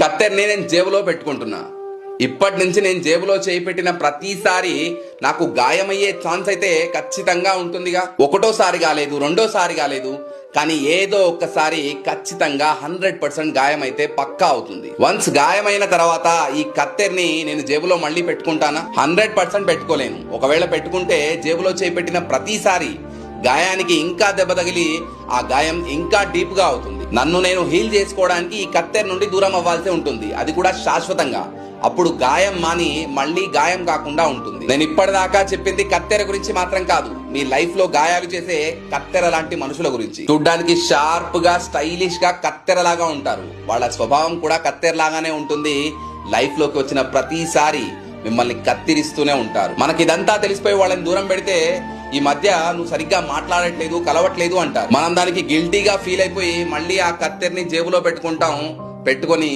కత్తెరని నేను జేబులో పెట్టుకుంటున్నా. ఇప్పటి నుంచి నేను జేబులో చేయి పెట్టిన ప్రతిసారి నాకు గాయమయ్యే ఛాన్స్ అయితే ఖచ్చితంగా ఉంటుందిగా. ఒకటోసారి కాలేదు, రెండోసారి కాలేదు, కానీ ఏదో ఒక్కసారి ఖచ్చితంగా 100% గాయం అయితే పక్కా అవుతుంది. వన్స్ గాయమైన తర్వాత ఈ కత్తెరని నేను జేబులో మళ్ళీ పెట్టుకుంటానా? 100% పెట్టుకోలేను. ఒకవేళ పెట్టుకుంటే జేబులో చేయి పెట్టిన ప్రతిసారి గాయానికి ఇంకా దెబ్బ తగిలి ఆ గాయం ఇంకా డీప్ గా అవుతుంది. నన్ను నేను హీల్ చేసుకోవడానికి ఈ కత్తెర నుండి దూరం అవ్వాల్సి ఉంటుంది, అది కూడా శాశ్వతంగా. అప్పుడు గాయం మాని మళ్ళీ గాయం కాకుండా ఉంటుంది. నేను ఇప్పటిదాకా చెప్పింది కత్తెర గురించి మాత్రం కాదు, మీ లైఫ్ లో గాయాలు చేసే కత్తెర లాంటి మనుషుల గురించి. చూడ్డానికి షార్ప్ గా స్టైలిష్ గా కత్తెర లాగా ఉంటారు, వాళ్ళ స్వభావం కూడా కత్తెర లాగానే ఉంటుంది. లైఫ్ లోకి వచ్చిన ప్రతిసారి మిమ్మల్ని కత్తిరిస్తూనే ఉంటారు. మనకి ఇదంతా తెలిసిపోయి వాళ్ళని దూరం పెడితే ఈ మధ్య నువ్వు సరిగ్గా మాట్లాడట్లేదు, కలవట్లేదు అంటారు. మనం దానికి గిల్టీగా ఫీల్ అయిపోయి మళ్ళీ ఆ కత్తెరని జేబులో పెట్టుకుంటాం. పెట్టుకొని